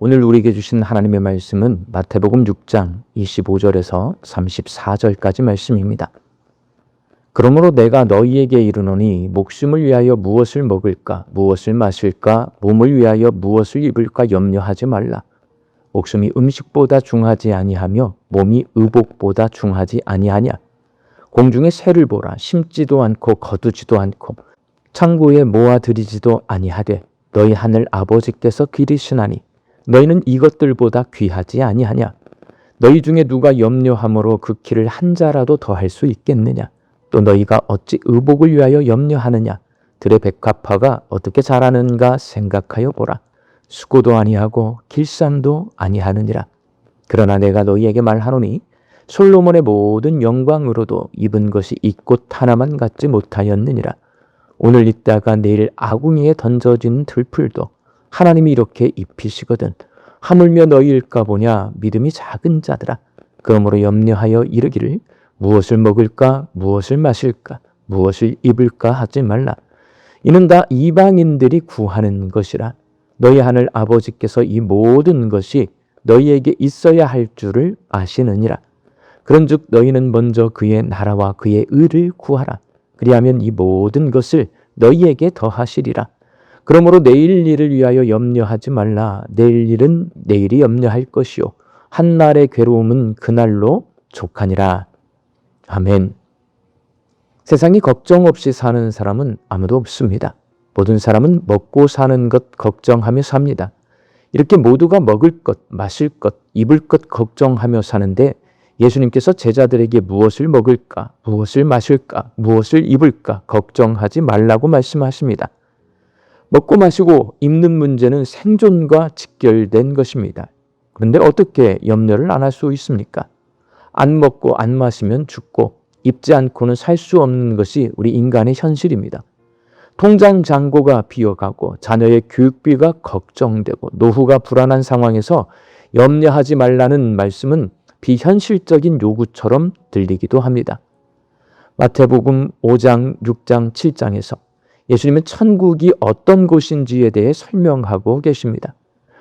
오늘 우리에게 주신 하나님의 말씀은 마태복음 6장 25절에서 34절까지 말씀입니다. 그러므로 내가 너희에게 이르노니 목숨을 위하여 무엇을 먹을까, 무엇을 마실까, 몸을 위하여 무엇을 입을까 염려하지 말라. 목숨이 음식보다 중하지 아니하며 몸이 의복보다 중하지 아니하냐. 공중의 새를 보라. 심지도 않고 거두지도 않고 창고에 모아들이지도 아니하되 너희 하늘 아버지께서 기르시나니 너희는 이것들보다 귀하지 아니하냐. 너희 중에 누가 염려함으로 그 키를 한 자라도 더할 수 있겠느냐. 또 너희가 어찌 의복을 위하여 염려하느냐. 들의 백합화가 어떻게 자라는가 생각하여 보라. 수고도 아니하고 길쌈도 아니하느니라. 그러나 내가 너희에게 말하노니 솔로몬의 모든 영광으로도 입은 것이 이 꽃 하나만 갖지 못하였느니라. 오늘 있다가 내일 아궁이에 던져진 들풀도 하나님이 이렇게 입히시거든. 하물며 너희일까 보냐. 믿음이 작은 자들아. 그러므로 염려하여 이르기를 무엇을 먹을까, 무엇을 마실까, 무엇을 입을까 하지 말라. 이는 다 이방인들이 구하는 것이라. 너희 하늘 아버지께서 이 모든 것이 너희에게 있어야 할 줄을 아시느니라. 그런즉 너희는 먼저 그의 나라와 그의 의를 구하라. 그리하면 이 모든 것을 너희에게 더하시리라. 그러므로 내일 일을 위하여 염려하지 말라. 내일 일은 내일이 염려할 것이요 한날의 괴로움은 그날로 족하니라. 아멘. 세상이 걱정 없이 사는 사람은 아무도 없습니다. 모든 사람은 먹고 사는 것 걱정하며 삽니다. 이렇게 모두가 먹을 것, 마실 것, 입을 것 걱정하며 사는데 예수님께서 제자들에게 무엇을 먹을까, 무엇을 마실까, 무엇을 입을까 걱정하지 말라고 말씀하십니다. 먹고 마시고 입는 문제는 생존과 직결된 것입니다. 그런데 어떻게 염려를 안 할 수 있습니까? 안 먹고 안 마시면 죽고 입지 않고는 살 수 없는 것이 우리 인간의 현실입니다. 통장 잔고가 비어가고 자녀의 교육비가 걱정되고 노후가 불안한 상황에서 염려하지 말라는 말씀은 비현실적인 요구처럼 들리기도 합니다. 마태복음 5장, 6장, 7장에서 예수님은 천국이 어떤 곳인지에 대해 설명하고 계십니다.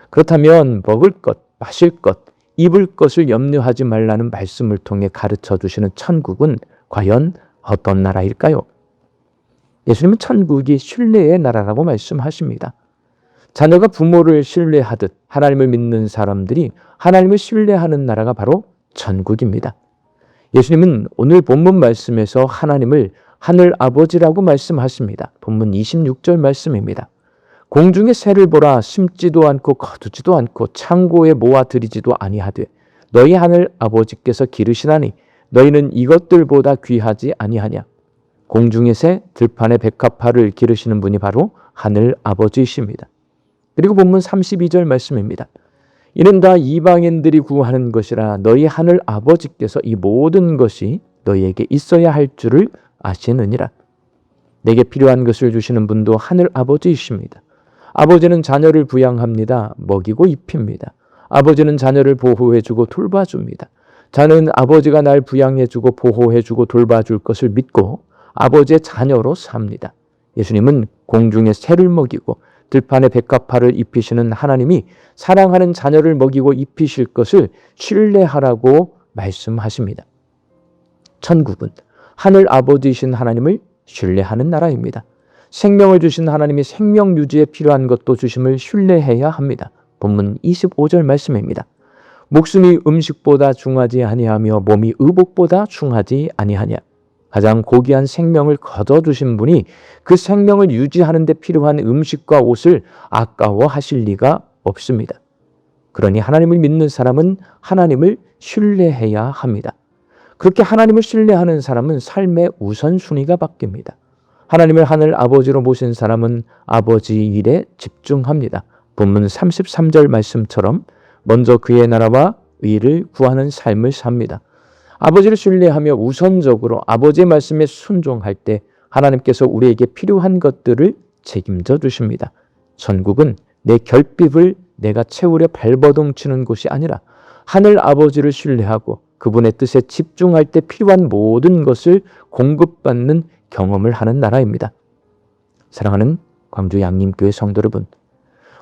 그렇다면 먹을 것, 마실 것, 입을 것을 염려하지 말라는 말씀을 통해 가르쳐 주시는 천국은 과연 어떤 나라일까요? 예수님은 천국이 신뢰의 나라라고 말씀하십니다. 자녀가 부모를 신뢰하듯 하나님을 믿는 사람들이 하나님을 신뢰하는 나라가 바로 천국입니다. 예수님은 오늘 본문 말씀에서 하나님을 하늘 아버지라고 말씀하십니다. 본문 26절 말씀입니다. 공중의 새를 보라. 심지도 않고 거두지도 않고 창고에 모아들이지도 아니하되 너희 하늘 아버지께서 기르시나니 너희는 이것들보다 귀하지 아니하냐. 공중의 새, 들판의 백합화를 기르시는 분이 바로 하늘 아버지이십니다. 그리고 본문 32절 말씀입니다. 이는 다 이방인들이 구하는 것이라. 너희 하늘 아버지께서 이 모든 것이 너희에게 있어야 할 줄을 아시느니라. 내게 필요한 것을 주시는 분도 하늘 아버지이십니다. 아버지는 자녀를 부양합니다. 먹이고 입힙니다. 아버지는 자녀를 보호해주고 돌봐줍니다. 자녀는 아버지가 날 부양해주고 보호해주고 돌봐줄 것을 믿고 아버지의 자녀로 삽니다. 예수님은 공중의 새를 먹이고 들판의 백합화를 입히시는 하나님이 사랑하는 자녀를 먹이고 입히실 것을 신뢰하라고 말씀하십니다. 천국은 하늘 아버지이신 하나님을 신뢰하는 나라입니다. 생명을 주신 하나님이 생명 유지에 필요한 것도 주심을 신뢰해야 합니다. 본문 25절 말씀입니다. 목숨이 음식보다 중하지 아니하며 몸이 의복보다 중하지 아니하냐. 가장 고귀한 생명을 거둬주신 분이 그 생명을 유지하는 데 필요한 음식과 옷을 아까워하실 리가 없습니다. 그러니 하나님을 믿는 사람은 하나님을 신뢰해야 합니다. 그렇게 하나님을 신뢰하는 사람은 삶의 우선순위가 바뀝니다. 하나님을 하늘 아버지로 모신 사람은 아버지 일에 집중합니다. 본문 33절 말씀처럼 먼저 그의 나라와 의를 구하는 삶을 삽니다. 아버지를 신뢰하며 우선적으로 아버지의 말씀에 순종할 때 하나님께서 우리에게 필요한 것들을 책임져 주십니다. 천국은 내 결핍을 내가 채우려 발버둥 치는 곳이 아니라 하늘 아버지를 신뢰하고 그분의 뜻에 집중할 때 필요한 모든 것을 공급받는 경험을 하는 나라입니다. 사랑하는 광주 양림교회 성도 여러분,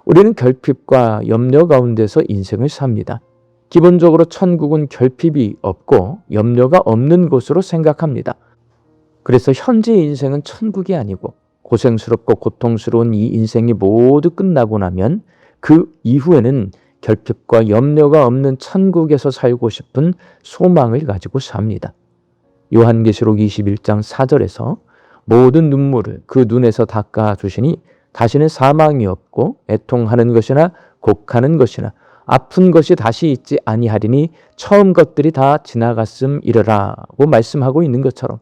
우리는 결핍과 염려 가운데서 인생을 삽니다. 기본적으로 천국은 결핍이 없고 염려가 없는 곳으로 생각합니다. 그래서 현재의 인생은 천국이 아니고 고생스럽고 고통스러운 이 인생이 모두 끝나고 나면 그 이후에는 결핍과 염려가 없는 천국에서 살고 싶은 소망을 가지고 삽니다. 요한계시록 21장 4절에서 모든 눈물을 그 눈에서 닦아주시니 다시는 사망이 없고 애통하는 것이나 곡하는 것이나 아픈 것이 다시 있지 아니하리니 처음 것들이 다 지나갔음이러라고 말씀하고 있는 것처럼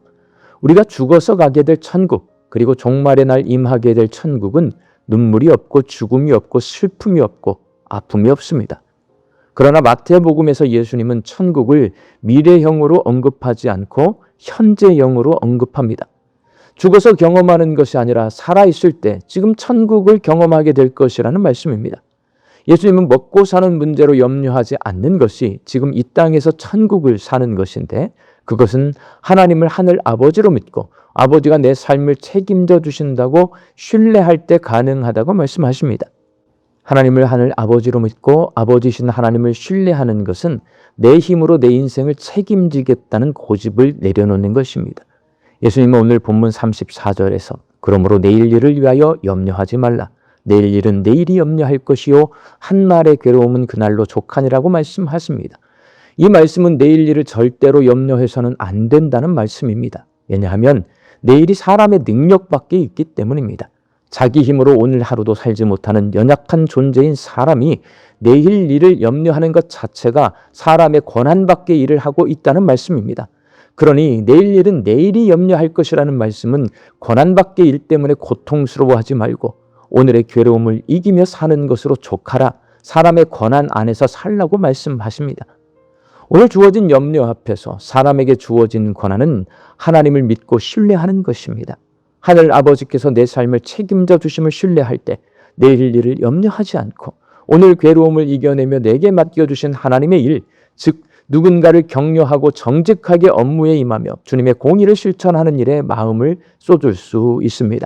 우리가 죽어서 가게 될 천국, 그리고 종말의 날 임하게 될 천국은 눈물이 없고 죽음이 없고 슬픔이 없고 아픔이 없습니다. 그러나 마태복음에서 예수님은 천국을 미래형으로 언급하지 않고 현재형으로 언급합니다. 죽어서 경험하는 것이 아니라 살아있을 때 지금 천국을 경험하게 될 것이라는 말씀입니다. 예수님은 먹고 사는 문제로 염려하지 않는 것이 지금 이 땅에서 천국을 사는 것인데, 그것은 하나님을 하늘 아버지로 믿고 아버지가 내 삶을 책임져 주신다고 신뢰할 때 가능하다고 말씀하십니다. 하나님을 하늘 아버지로 믿고 아버지신 하나님을 신뢰하는 것은 내 힘으로 내 인생을 책임지겠다는 고집을 내려놓는 것입니다. 예수님은 오늘 본문 34절에서 그러므로 내일 일을 위하여 염려하지 말라. 내일 일은 내일이 염려할 것이요 한날의 괴로움은 그날로 족하니라고 말씀하십니다. 이 말씀은 내일 일을 절대로 염려해서는 안 된다는 말씀입니다. 왜냐하면 내일이 사람의 능력 밖에 있기 때문입니다. 자기 힘으로 오늘 하루도 살지 못하는 연약한 존재인 사람이 내일 일을 염려하는 것 자체가 사람의 권한 밖의 일을 하고 있다는 말씀입니다. 그러니 내일 일은 내일이 염려할 것이라는 말씀은 권한 밖의 일 때문에 고통스러워하지 말고 오늘의 괴로움을 이기며 사는 것으로 족하라. 사람의 권한 안에서 살라고 말씀하십니다. 오늘 주어진 염려 앞에서 사람에게 주어진 권한은 하나님을 믿고 신뢰하는 것입니다. 하늘 아버지께서 내 삶을 책임져 주심을 신뢰할 때 내일 일을 염려하지 않고 오늘 괴로움을 이겨내며 내게 맡겨주신 하나님의 일, 즉 누군가를 격려하고 정직하게 업무에 임하며 주님의 공의를 실천하는 일에 마음을 쏟을 수 있습니다.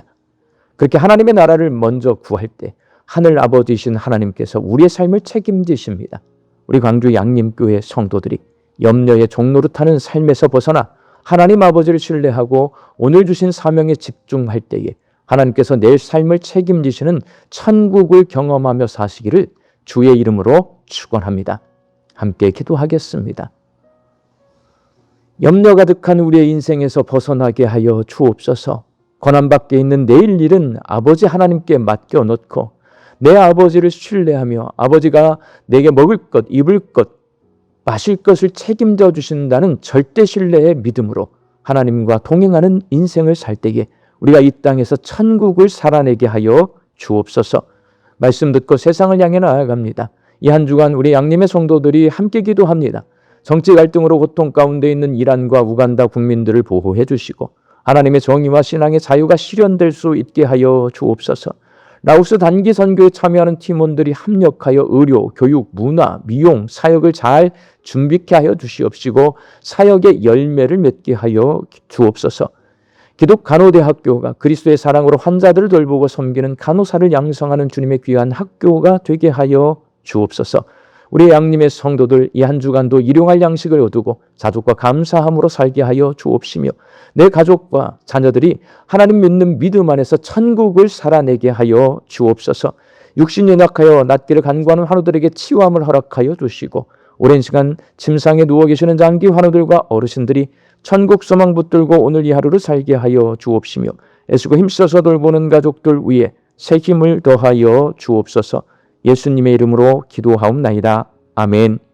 그렇게 하나님의 나라를 먼저 구할 때 하늘 아버지이신 하나님께서 우리의 삶을 책임지십니다. 우리 광주 양림교회 성도들이 염려의 종노릇하는 삶에서 벗어나 하나님 아버지를 신뢰하고 오늘 주신 사명에 집중할 때에 하나님께서 내 삶을 책임지시는 천국을 경험하며 사시기를 주의 이름으로 축원합니다. 함께 기도하겠습니다. 염려 가득한 우리의 인생에서 벗어나게 하여 주옵소서. 권한 밖에 있는 내일 일은 아버지 하나님께 맡겨놓고 내 아버지를 신뢰하며 아버지가 내게 먹을 것, 입을 것, 마실 것을 책임져 주신다는 절대 신뢰의 믿음으로 하나님과 동행하는 인생을 살 때에 우리가 이 땅에서 천국을 살아내게 하여 주옵소서. 말씀 듣고 세상을 향해 나아갑니다. 이 한 주간 우리 양림의 성도들이 함께 기도합니다. 정치 갈등으로 고통 가운데 있는 이란과 우간다 국민들을 보호해 주시고 하나님의 정의와 신앙의 자유가 실현될 수 있게 하여 주옵소서. 라오스 단기 선교에 참여하는 팀원들이 합력하여 의료, 교육, 문화, 미용, 사역을 잘 준비케 하여 주시옵시고 사역의 열매를 맺게 하여 주옵소서. 기독 간호대학교가 그리스도의 사랑으로 환자들을 돌보고 섬기는 간호사를 양성하는 주님의 귀한 학교가 되게 하여 주옵소서. 우리 양님의 성도들 이 한 주간도 일용할 양식을 얻고 자족과 감사함으로 살게 하여 주옵시며 내 가족과 자녀들이 하나님 믿는 믿음 안에서 천국을 살아내게 하여 주옵소서. 육신 연약하여 낫기를 간구하는 환우들에게 치유함을 허락하여 주시고 오랜 시간 침상에 누워 계시는 장기 환우들과 어르신들이 천국 소망 붙들고 오늘 이 하루를 살게 하여 주옵시며 애쓰고 힘써서 돌보는 가족들 위에 새 힘을 더하여 주옵소서. 예수님의 이름으로 기도하옵나이다. 아멘.